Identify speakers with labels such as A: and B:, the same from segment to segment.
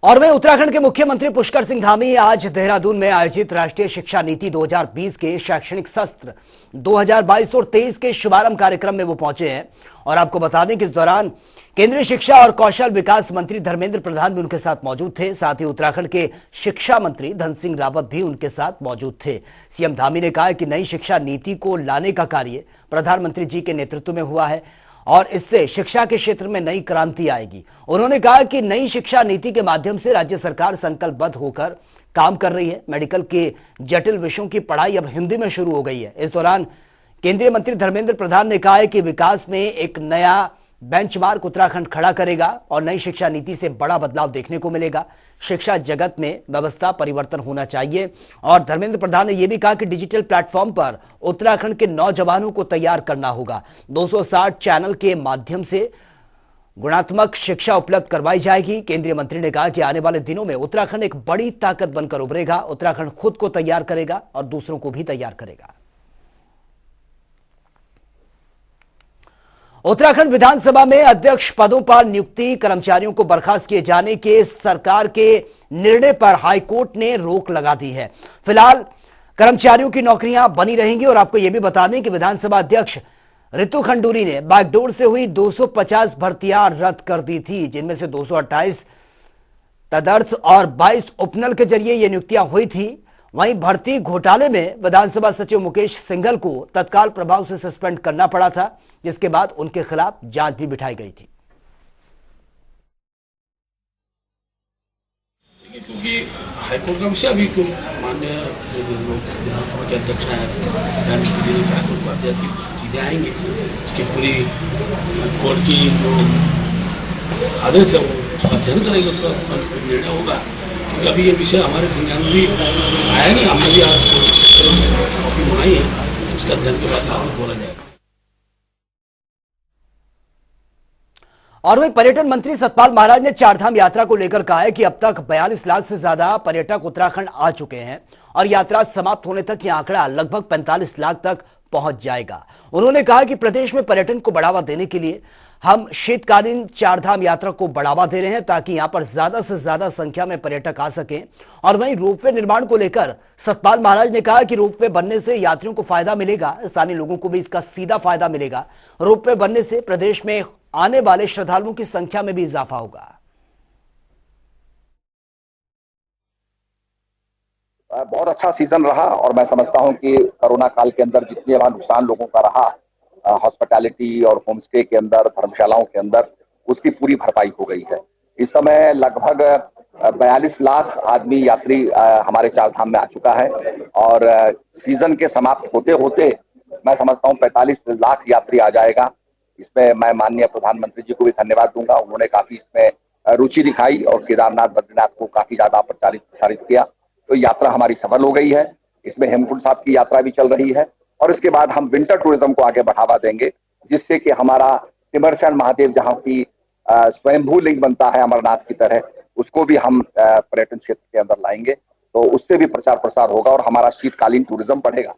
A: और वहीं उत्तराखंड के मुख्यमंत्री पुष्कर सिंह धामी आज देहरादून में आयोजित राष्ट्रीय शिक्षा नीति 2020 के शैक्षणिक सत्र 2022 और 23 के शुभारंभ कार्यक्रम में वो पहुंचे हैं। और आपको बता दें कि इस दौरान केंद्रीय शिक्षा और कौशल विकास मंत्री धर्मेंद्र प्रधान भी उनके साथ मौजूद थे। साथ ही उत्तराखंड के शिक्षा मंत्री धन सिंह रावत भी उनके साथ मौजूद थे। सीएम धामी ने कहा कि नई शिक्षा नीति को लाने का कार्य प्रधानमंत्री जी के नेतृत्व में हुआ है और इससे शिक्षा के क्षेत्र में नई क्रांति आएगी। उन्होंने कहा कि नई शिक्षा नीति के माध्यम से राज्य सरकार संकल्पबद्ध होकर काम कर रही है। मेडिकल के जटिल विषयों की पढ़ाई अब हिंदी में शुरू हो गई है। इस दौरान केंद्रीय मंत्री धर्मेंद्र प्रधान ने कहा है कि विकास में एक नया बेंचमार्क उत्तराखंड खड़ा करेगा और नई शिक्षा नीति से बड़ा बदलाव देखने को मिलेगा। शिक्षा जगत में व्यवस्था परिवर्तन होना चाहिए। और धर्मेंद्र प्रधान ने यह भी कहा कि डिजिटल प्लेटफॉर्म पर उत्तराखंड के नौजवानों को तैयार करना होगा। 260 चैनल के माध्यम से गुणात्मक शिक्षा उपलब्ध करवाई जाएगी। केंद्रीय मंत्री ने कहा कि आने वाले दिनों में उत्तराखंड एक बड़ी ताकत बनकर उभरेगा। उत्तराखंड खुद को तैयार करेगा और दूसरों को भी तैयार करेगा। उत्तराखंड विधानसभा में अध्यक्ष पदों पर नियुक्ति, कर्मचारियों को बर्खास्त किए जाने के सरकार के निर्णय पर हाईकोर्ट ने रोक लगा दी है। फिलहाल कर्मचारियों की नौकरियां बनी रहेंगी। और आपको यह भी बता दें कि विधानसभा अध्यक्ष रितु खंडूरी ने बैकडोर से हुई 250 भर्तियां रद्द कर दी थी, जिनमें से 228 तदर्थ और 22 उपनल के जरिए ये नियुक्तियां हुई थी। वहीं भर्ती घोटाले में विधानसभा सचिव मुकेश सिंघल को तत्काल प्रभाव से सस्पेंड करना पड़ा था, जिसके बाद उनके खिलाफ जांच भी बिठाई गई थी।
B: क्योंकि हाईकोर्ट का विषय अभी क्यों माननीय विधानसभा के अध्यक्ष हैं प्रधानमंत्री ऐसी चीजें आएंगी कि पूरी कोर्ट की जो आदेश है वो अध्ययन करेंगे, उसका निर्णय होगा। क्योंकि अभी ये विषय हमारे संज्ञान में भी आया नहीं, हमने भी कॉपी मंगाई है, उसके अध्ययन के बाद बोला जाएगा।
A: और वहीं पर्यटन मंत्री सतपाल महाराज ने चारधाम यात्रा को लेकर कहा है कि अब तक 42 लाख से ज्यादा पर्यटक उत्तराखंड आ चुके हैं और यात्रा समाप्त होने तक यह आंकड़ा लगभग 45 लाख तक पहुंच जाएगा। उन्होंने कहा कि प्रदेश में पर्यटन को बढ़ावा देने के लिए हम शीतकालीन चारधाम यात्रा को बढ़ावा दे रहे हैं ताकि यहां पर ज्यादा से ज्यादा संख्या में पर्यटक आ सकें। और वहीं रोपवे निर्माण को लेकर सतपाल महाराज ने कहा कि रोपवे बनने से यात्रियों को फायदा मिलेगा, स्थानीय लोगों को भी इसका सीधा फायदा मिलेगा। रोपवे बनने से प्रदेश में आने वाले श्रद्धालुओं की संख्या में भी इजाफा होगा।
C: बहुत अच्छा सीजन रहा और मैं समझता हूं कि कोरोना काल के अंदर जितने वहां नुकसान लोगों का रहा हॉस्पिटैलिटी और होम स्टे के अंदर, धर्मशालाओं के अंदर, उसकी पूरी भरपाई हो गई है। इस समय लगभग 42 लाख आदमी यात्री हमारे चारधाम में आ चुका है और सीजन के समाप्त होते होते मैं समझता हूं 45 लाख यात्री आ जाएगा। इसमें मैं माननीय प्रधानमंत्री जी को भी धन्यवाद दूंगा। उन्होंने काफी इसमें रुचि दिखाई और केदारनाथ, बद्रीनाथ को काफी ज्यादा प्रचारित किया, तो यात्रा हमारी सफल हो गई है। इसमें हेमकुंड साहब की यात्रा भी चल रही है और इसके बाद हम विंटर टूरिज्म को आगे बढ़ावा देंगे, जिससे कि हमारा तिमरचंद महादेव जहाँ की स्वयंभू लिंग बनता है अमरनाथ की तरह, उसको भी हम पर्यटन क्षेत्र के अंदर लाएंगे, तो उससे भी प्रचार प्रसार होगा और हमारा शीतकालीन टूरिज्म बढ़ेगा।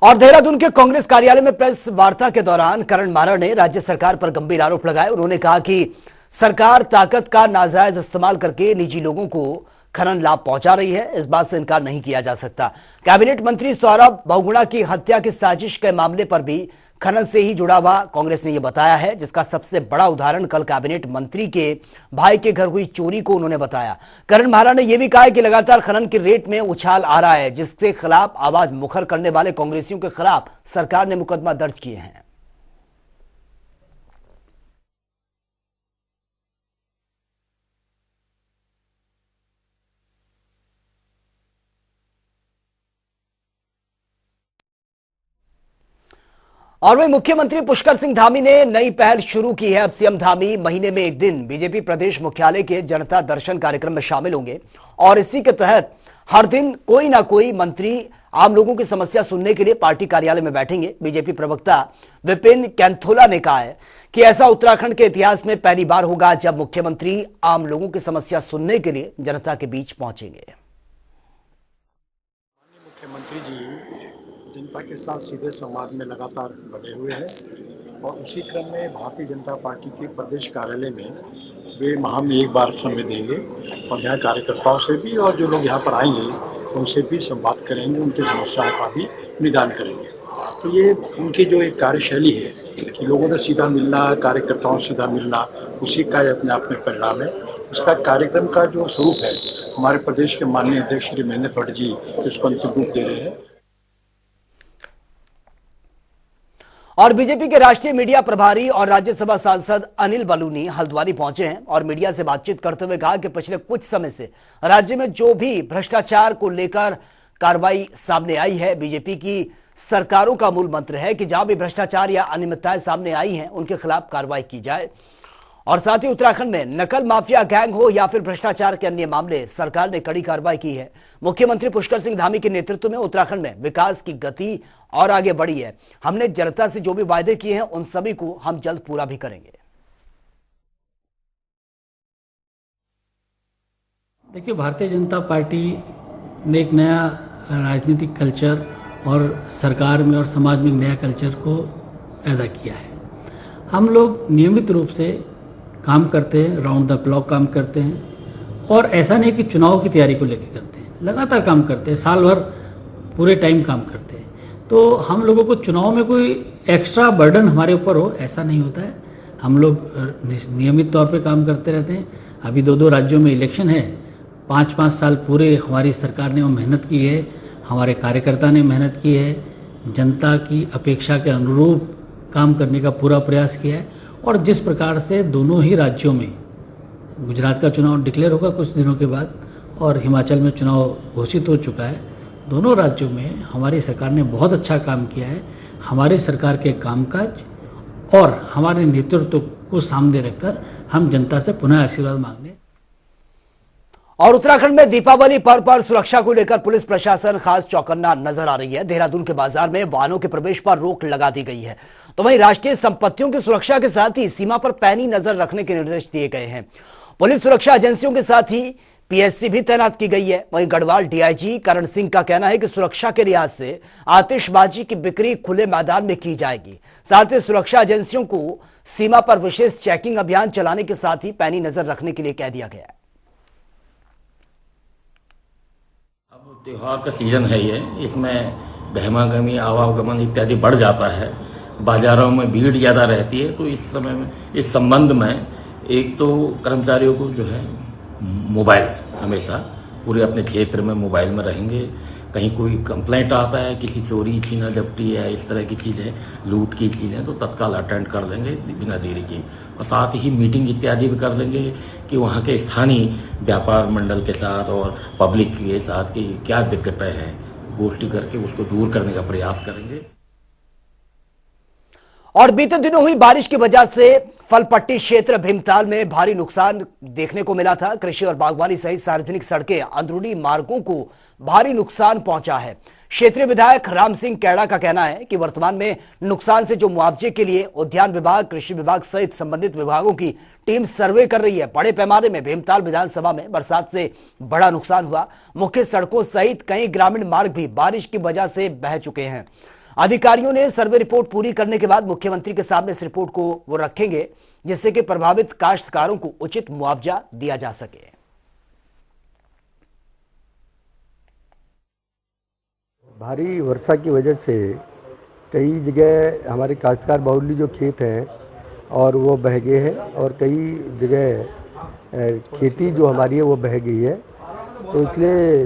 A: और देहरादून के कांग्रेस कार्यालय में प्रेस वार्ता के दौरान करण मारड़ ने राज्य सरकार पर गंभीर आरोप लगाए। उन्होंने कहा कि सरकार ताकत का नाजायज इस्तेमाल करके निजी लोगों को खनन लाभ पहुंचा रही है, इस बात से इनकार नहीं किया जा सकता। कैबिनेट मंत्री सौरभ बहुगुणा की हत्या की साजिश के मामले पर भी खनन से ही जुड़ा हुआ कांग्रेस ने यह बताया है, जिसका सबसे बड़ा उदाहरण कल कैबिनेट मंत्री के भाई के घर हुई चोरी को उन्होंने बताया। करण महाराज ने यह भी कहा कि लगातार खनन के रेट में उछाल आ रहा है, जिसके खिलाफ आवाज मुखर करने वाले कांग्रेसियों के खिलाफ सरकार ने मुकदमा दर्ज किए हैं। और वही मुख्यमंत्री पुष्कर सिंह धामी ने नई पहल शुरू की है। अब सीएम धामी महीने में एक दिन बीजेपी प्रदेश मुख्यालय के जनता दर्शन कार्यक्रम में शामिल होंगे और इसी के तहत हर दिन कोई ना कोई मंत्री आम लोगों की समस्या सुनने के लिए पार्टी कार्यालय में बैठेंगे। बीजेपी प्रवक्ता विपिन कैंथोला ने कहा है कि ऐसा उत्तराखंड के इतिहास में पहली बार होगा जब मुख्यमंत्री आम लोगों की समस्या सुनने के लिए जनता के बीच पहुंचेंगे।
D: मुख्यमंत्री जी जनता के साथ सीधे संवाद में लगातार बने हुए हैं और उसी क्रम में भारतीय जनता पार्टी के प्रदेश कार्यालय में वे माह में एक बार समय देंगे और यहाँ कार्यकर्ताओं से भी और जो लोग यहाँ पर आएंगे उनसे भी संवाद करेंगे, उनकी समस्याओं का भी निदान करेंगे। तो ये उनकी जो एक कार्यशैली है कि लोगों से सीधा मिलना, कार्यकर्ताओं से सीधा मिलना, उसी का अपने आप में परिणाम है। इसका कार्यक्रम का जो स्वरूप है, हमारे प्रदेश के माननीय अध्यक्ष श्री महेंद्र भट्ट जी इसको अंतिम रूप दे रहे हैं।
A: और बीजेपी के राष्ट्रीय मीडिया प्रभारी और राज्यसभा सांसद अनिल बलूनी हल्द्वानी पहुंचे हैं और मीडिया से बातचीत करते हुए कहा कि पिछले कुछ समय से राज्य में जो भी भ्रष्टाचार को लेकर कार्रवाई सामने आई है, बीजेपी की सरकारों का मूल मंत्र है कि जहां भी भ्रष्टाचार या अनियमितताएं सामने आई हैं उनके खिलाफ कार्रवाई की जाए। और साथ ही उत्तराखंड में नकल माफिया गैंग हो या फिर भ्रष्टाचार के अन्य मामले, सरकार ने कड़ी कार्रवाई की है। मुख्यमंत्री पुष्कर सिंह धामी के नेतृत्व में उत्तराखंड में विकास की गति और आगे बढ़ी है। हमने जनता से जो भी वायदे किए हैं उन सभी को हम जल्द पूरा भी करेंगे।
E: देखिए, भारतीय जनता पार्टी ने एक नया राजनीतिक कल्चर और सरकार में और समाज में एक नया कल्चर को पैदा किया है। हम लोग नियमित रूप से काम करते हैं, राउंड द क्लॉक काम करते हैं और ऐसा नहीं कि चुनाव की तैयारी को लेकर करते हैं, लगातार काम करते हैं, साल भर पूरे टाइम काम करते हैं। तो हम लोगों को चुनाव में कोई एक्स्ट्रा बर्डन हमारे ऊपर हो ऐसा नहीं होता है। हम लोग नियमित तौर पे काम करते रहते हैं। अभी 2-2 राज्यों में इलेक्शन है, 5-5 साल पूरे हमारी सरकार ने मेहनत की है, हमारे कार्यकर्ता ने मेहनत की है, जनता की अपेक्षा के अनुरूप काम करने का पूरा प्रयास किया है। और जिस प्रकार से दोनों ही राज्यों में, गुजरात का चुनाव डिक्लेयर होगा कुछ दिनों के बाद और हिमाचल में चुनाव घोषित हो चुका है, दोनों राज्यों में हमारी सरकार ने बहुत अच्छा काम किया है। हमारी सरकार के कामकाज और हमारे नेतृत्व को सामने रखकर हम जनता से पुनः आशीर्वाद मांगने।
A: और उत्तराखंड में दीपावली पर्व पर सुरक्षा को लेकर पुलिस प्रशासन खास चौकन्ना नजर आ रही है। देहरादून के बाजार में वाहनों के प्रवेश पर रोक लगा दी गई है, तो वहीं राष्ट्रीय संपत्तियों की सुरक्षा के साथ ही सीमा पर पैनी नजर रखने के निर्देश दिए गए हैं। पुलिस सुरक्षा एजेंसियों के साथ ही पीएससी भी तैनात की गई है। वहीं गढ़वाल डीआईजी करण सिंह का कहना है कि सुरक्षा के लिहाज से आतिशबाजी की बिक्री खुले मैदान में की जाएगी। साथ ही सुरक्षा एजेंसियों को सीमा पर विशेष चेकिंग अभियान चलाने के साथ ही पैनी नजर रखने के लिए कह दिया गया है।
F: त्योहार का सीजन है ये, इसमें गहमागहमी, आवागमन इत्यादि बढ़ जाता है, बाजारों में भीड़ ज़्यादा रहती है। तो इस समय में, इस संबंध में एक तो कर्मचारियों को जो है मोबाइल हमेशा पूरे अपने क्षेत्र में मोबाइल में रहेंगे। कहीं कोई कंप्लेंट आता है, किसी चोरी छीना झपटी है, इस तरह की चीज़ें, लूट की चीज़ें, तो तत्काल अटेंड कर देंगे बिना देरी के। और साथ ही मीटिंग इत्यादि भी कर देंगे कि वहाँ के स्थानीय व्यापार मंडल के साथ और पब्लिक के साथ कि क्या दिक्कतें हैं, गोष्ठी करके उसको दूर करने का प्रयास करेंगे।
A: और बीते दिनों हुई बारिश की वजह से फलपट्टी क्षेत्र भीमताल में भारी नुकसान देखने को मिला था। कृषि और बागवानी सहित सार्वजनिक सड़कें, अंदरूनी मार्गों को भारी नुकसान पहुंचा है। क्षेत्रीय विधायक राम सिंह कैड़ा का कहना है कि वर्तमान में नुकसान से जो मुआवजे के लिए उद्यान विभाग, कृषि विभाग सहित संबंधित विभागों की टीम सर्वे कर रही है। बड़े पैमाने में भीमताल विधानसभा में बरसात से बड़ा नुकसान हुआ। मुख्य सड़कों सहित कई ग्रामीण मार्ग भी बारिश की वजह से बह चुके हैं। अधिकारियों ने सर्वे रिपोर्ट पूरी करने के बाद मुख्यमंत्री के सामने इस रिपोर्ट को वो रखेंगे, जिससे कि प्रभावित काश्तकारों को उचित मुआवजा दिया जा सके।
G: भारी वर्षा की वजह से कई जगह हमारे काश्तकार बाहुल्य जो खेत हैं और वो बह गए हैं और कई जगह खेती जो हमारी है वो बह गई है। तो इसलिए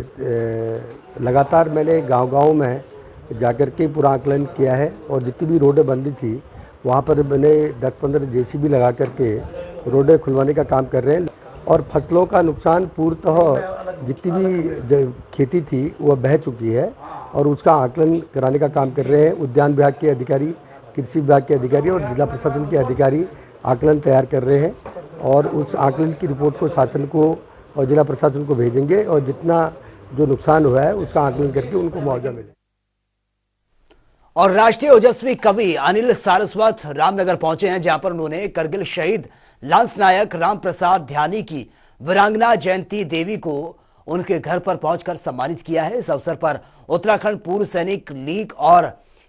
G: लगातार मैंने गांव-गांव में जाकर के पूरा आकलन किया है और जितनी भी रोडें बंदी थी वहाँ पर मैंने 10-15 जेसीबी लगा करके रोडें खुलवाने का काम कर रहे हैं। और फसलों का नुकसान पूर्णतः जितनी भी खेती थी वह बह चुकी है और उसका आकलन कराने का काम कर रहे हैं। उद्यान विभाग के अधिकारी, कृषि विभाग के अधिकारी और जिला प्रशासन के अधिकारी आकलन तैयार कर रहे हैं और उस आकलन की रिपोर्ट को शासन को और जिला प्रशासन को भेजेंगे और जितना जो नुकसान हुआ है उसका आकलन करके उनको मुआवजा मिले।
A: और राष्ट्रीय ओजस्वी कवि अनिल सारस्वत रामनगर पहुंचे हैं, जहां पर उन्होंने करगिल शहीद लांस नायक राम प्रसाद ध्यानी की वीरांगना जयंती देवी को उनके घर पर पहुंचकर सम्मानित किया है। इस अवसर पर उत्तराखंड पूर्व सैनिक लीग और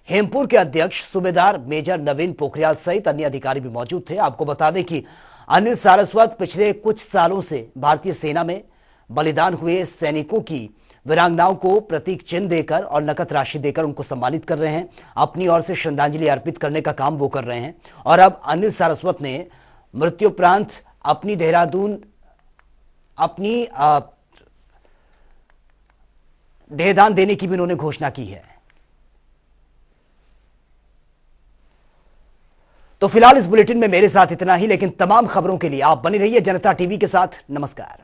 A: हेमपुर के अध्यक्ष सूबेदार मेजर नवीन पोखरियाल सहित अन्य अधिकारी भी मौजूद थे। आपको बता दें कि अनिल सारस्वत पिछले कुछ सालों से भारतीय सेना में बलिदान हुए सैनिकों की वीरांगनाओं को प्रतीक चिन्ह देकर और नकद राशि देकर उनको सम्मानित कर रहे हैं। अपनी ओर से श्रद्धांजलि अर्पित करने का काम वो कर रहे हैं। और अब अनिल सारस्वत ने मृत्युपरांत अपनी देहदान देने की भी उन्होंने घोषणा की है। तो फिलहाल इस बुलेटिन में मेरे साथ इतना ही, लेकिन तमाम खबरों के लिए आप बने रहिए जनता टीवी के साथ। नमस्कार।